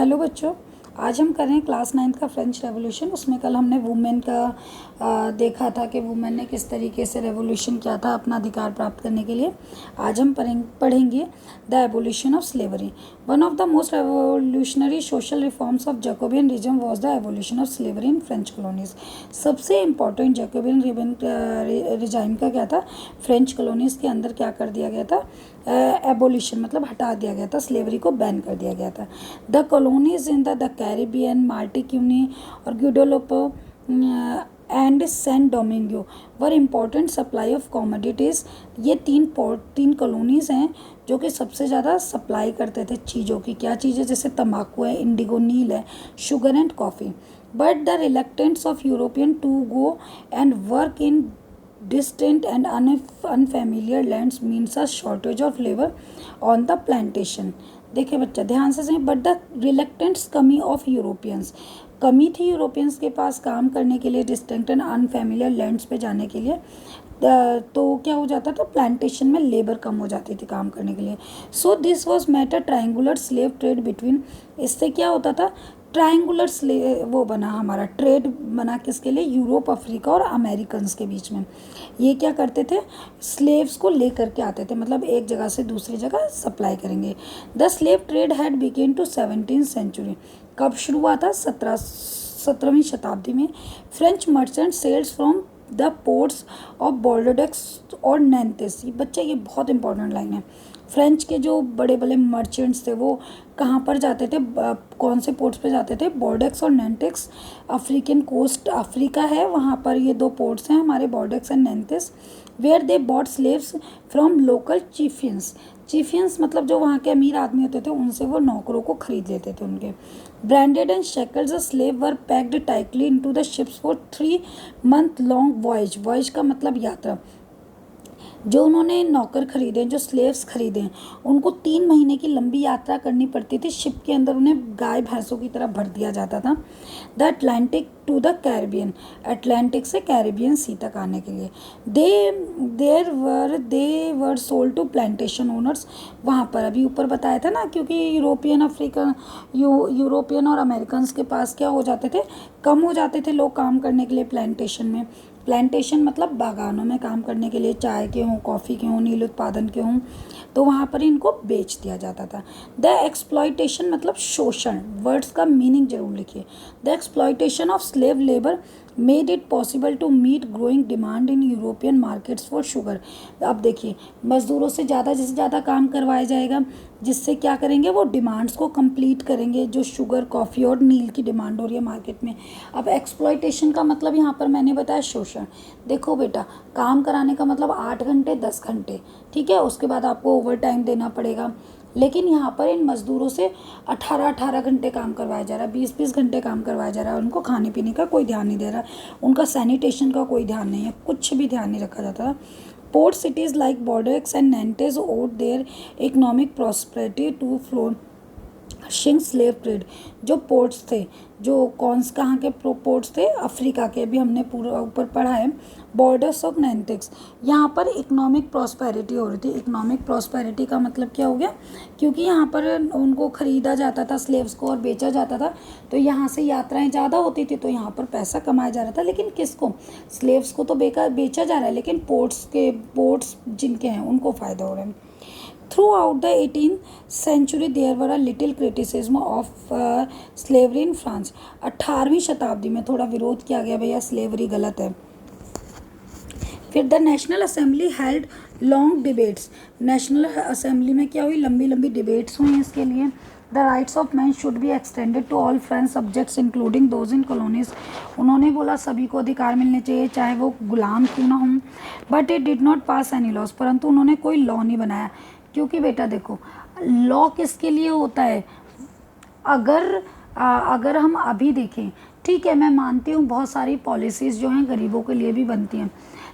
Hello बच्चों, आज हम कर रहे हैं क्लास 9 का फ्रेंच रेवोल्यूशन। उसमें कल हमने वुमेन का देखा था कि वुमेन ने किस तरीके से रेवोल्यूशन किया था अपना अधिकार प्राप्त करने के लिए। आज हम पढ़ेंगे the evolution of slavery. One of the most revolutionary social reforms of Jacobian regime was the evolution of slavery in French colonies. सबसे इम्पॉर्टेंट जैकोबियन रिजाइम का क्या था? फ्रेंच कॉलोनीज के अंदर क्या कर दिया गया था? एबोलिशन मतलब हटा दिया गया था, स्लेवरी को बैन कर दिया गया था। The colonies in the Caribbean, Martinique और Guadeloupe and Saint Domingue were important supply of commodities. ये तीन कॉलोनीज़ हैं जो कि सबसे ज़्यादा सप्लाई करते थे चीज़ों की। क्या चीज़ें? जैसे तम्बाकू है, इंडिगो नील है, sugar and coffee. But the reluctance of European to go and work in distant and unfamiliar lands means a shortage of labor on the plantation। देखिए बच्चा ध्यान से सुनिए। बट द रिलेक्टेंट्स कमी ऑफ यूरोपियंस, कमी थी यूरोपियंस के पास काम करने के लिए, डिस्टेंट एंड अनफेमिलियर लैंड्स पे जाने के लिए। तो क्या हो जाता था? प्लांटेशन में लेबर कम हो जाती थी काम करने के लिए। So this was met a triangular slave trade between. इससे क्या होता था? ट्राइंगुलर वो बना, हमारा ट्रेड बना किसके लिए? यूरोप, अफ्रीका और अमेरिकन्स के बीच में। ये क्या करते थे? स्लेव्स को लेकर के आते थे, मतलब एक जगह से दूसरी जगह सप्लाई करेंगे। The slave trade had begin to 17th century. कब शुरू हुआ था? 17वीं शताब्दी में। French merchant sails from the ports of Bordeaux और नैंतेस। बच्चा ये बहुत इंपॉर्टेंट लाइन है। फ्रेंच के जो बड़े बड़े मर्चेंट्स थे वो कहाँ पर जाते थे? कौन से पोर्ट्स पे जाते थे? बोर्डेक्स और नैंटेक्स। अफ्रीकन कोस्ट अफ्रीका है, वहाँ पर ये दो पोर्ट्स हैं हमारे, Bordeaux and Nantes. Where they bought slaves from local chieftains. Chieftains मतलब जो वहाँ के अमीर आदमी होते थे, उनसे वो नौकरों को खरीद लेते थे उनके। Branded and shackles slave were packed tightly into the ships for 3 month long voyage. Voyage का मतलब यात्रा। जो उन्होंने नौकर खरीदे, जो स्लेव्स खरीदे, उनको 3 महीने की लंबी यात्रा करनी पड़ती थी। शिप के अंदर उन्हें गाय भैंसों की तरह भर दिया जाता था। The Atlantic to the Caribbean, Atlantic से कैरिबियन सी तक आने के लिए। They were sold to plantation owners. वहाँ पर अभी ऊपर बताया था ना, क्योंकि यूरोपियन, अफ्रीकन, यूरोपियन और अमेरिकन के पास क्या हो जाते थे? कम हो जाते थे लोग काम करने के लिए प्लांटेशन में। प्लांटेशन मतलब बागानों में काम करने के लिए, चाय के हों, कॉफ़ी के हों, नील उत्पादन के हों, तो वहाँ पर इनको बेच दिया जाता था। द एक्सप्लॉयटेशन मतलब शोषण। वर्ड्स का मीनिंग जरूर लिखिए। The exploitation of slave labour made it possible to meet growing demand in European markets for sugar. अब देखिए, मज़दूरों से ज़्यादा से ज़्यादा काम करवाया जाएगा, जिससे क्या करेंगे? वो डिमांड्स को कंप्लीट करेंगे, जो शुगर, कॉफ़ी और नील की डिमांड हो रही है मार्केट में। अब एक्सप्लॉयटेशन का मतलब यहाँ पर मैंने बताया शोषण। देखो बेटा, काम कराने का मतलब 8 घंटे 10 घंटे, ठीक है, उसके बाद आपको ओवर टाइम देना पड़ेगा। लेकिन यहाँ पर इन मज़दूरों से 18-18 घंटे काम करवाया जा रहा है, 20-20 घंटे काम करवाया जा रहा है। उनको खाने पीने का कोई ध्यान नहीं दे रहा, उनका सैनिटेशन का कोई ध्यान नहीं है, कुछ भी ध्यान नहीं रखा जाता। Port cities like Bordeaux and Nantes owed their economic prosperity to flourishing slave trade. जो पोर्ट्स थे, जो कहाँ के पोर्ट्स थे? अफ्रीका के, भी हमने पूरा ऊपर पढ़ा है। बॉर्डर्स ऑफ नैंटेक्स, यहाँ पर इकोनॉमिक प्रॉस्पेरिटी हो रही थी। इकोनॉमिक प्रॉस्पेरिटी का मतलब क्या हो गया? क्योंकि यहाँ पर उनको ख़रीदा जाता था स्लेव्स को और बेचा जाता था, तो यहाँ से यात्राएं ज़्यादा होती थी, तो यहाँ पर पैसा कमाया जा रहा था। लेकिन किसको? स्लेव्स को तो बेचा जा रहा है, लेकिन पोर्ट्स जिनके हैं उनको फ़ायदा हो रहा है। Throughout the 18th century there were a little criticism of slavery in France। 18वीं शताब्दी में थोड़ा विरोध किया गया, भैया स्लेवरी गलत है। फिर the National Assembly held long debates. National Assembly में क्या हुई? लंबी लंबी डिबेट्स हुई इसके लिए। The rights of man should be extended to all French subjects including those in colonies. उन्होंने बोला सभी को अधिकार मिलने चाहिए, चाहे वो गुलाम क्यों ना हों। But it did not pass any laws, परंतु उन्होंने कोई लॉ नहीं बनाया। क्योंकि बेटा देखो, लॉ किसके लिए होता है? अगर हम अभी देखें, ठीक है, मैं मानती हूँ बहुत सारी पॉलिसीज़ जो हैं गरीबों के लिए भी बनती हैं,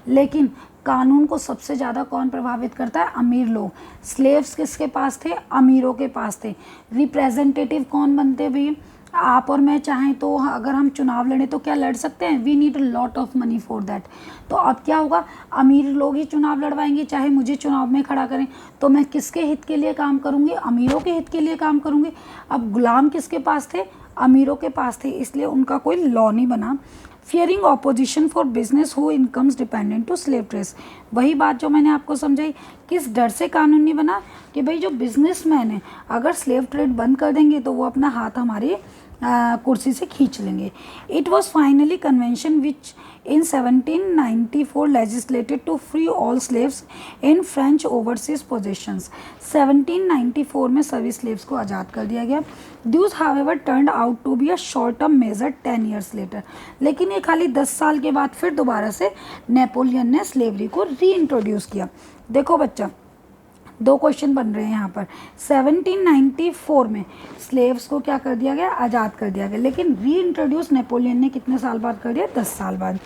लेकिन कानून को सबसे ज़्यादा कौन प्रभावित करता है? अमीर लोग। स्लेव्स किसके पास थे? अमीरों के पास थे। रिप्रेजेंटेटिव कौन बनते भाई? आप और मैं चाहें तो अगर हम चुनाव लड़ें तो क्या लड़ सकते हैं? We need a lot of money for that. तो अब क्या होगा, अमीर लोग ही चुनाव लड़वाएंगे, चाहे मुझे चुनाव में खड़ा करें तो मैं किसके हित के लिए काम करूँगी? अमीरों के हित के लिए काम करूँगी। अब गुलाम किसके पास थे? अमीरों के पास थे, इसलिए उनका कोई लॉ नहीं बना। Fearing opposition for business who incomes dependent to slave trades, वही बात जो मैंने आपको समझाई, किस डर से कानून नहीं बना कि भाई जो बिजनेसमैन है अगर स्लेव ट्रेड बंद कर देंगे तो वो अपना हाथ हमारी कुर्सी से खींच लेंगे। It was finally convention which in 1794 legislated to free all slaves in French overseas possessions. 1794 में सभी स्लेव्स को आज़ाद कर दिया गया। These however turned out to be a short term measure 10 years later। लेकिन ये खाली 10 साल के बाद फिर दोबारा से नेपोलियन ने स्लेवरी को री इंट्रोड्यूस किया। देखो बच्चा, दो क्वेश्चन बन रहे हैं यहाँ पर। 1794 में स्लेव्स को क्या कर दिया गया? आज़ाद कर दिया गया, लेकिन री इंट्रोड्यूस नेपोलियन ने कितने साल बाद कर दिया? 10 साल बाद।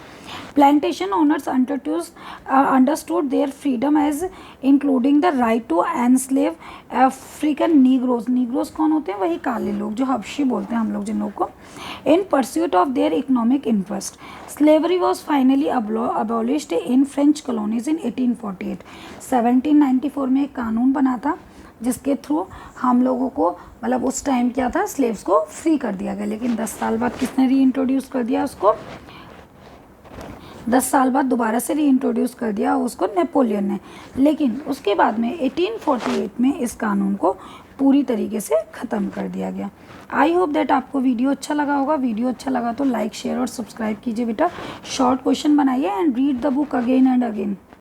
Plantation owners understood their freedom as including the right to enslave African negroes. Negroes कौन होते हैं? वही काले लोग जो हबशी बोलते हैं हम लोग जिन लोग को। In pursuit of their economic interest slavery was finally abolished in French colonies in 1848। 1794 में एक कानून बना था जिसके थ्रू हम लोगों को, मतलब उस टाइम क्या था, स्लेव्स को फ्री कर दिया गया। लेकिन 10 साल बाद किसने री इंट्रोड्यूस कर दिया उसको? 10 साल बाद दोबारा से री इंट्रोड्यूस कर दिया उसको नेपोलियन ने। लेकिन उसके बाद में 1848 में इस कानून को पूरी तरीके से ख़त्म कर दिया गया। आई होप दैट आपको वीडियो अच्छा लगा होगा। वीडियो अच्छा लगा तो लाइक शेयर और सब्सक्राइब कीजिए बेटा। शॉर्ट क्वेश्चन बनाइए and read the book again and again.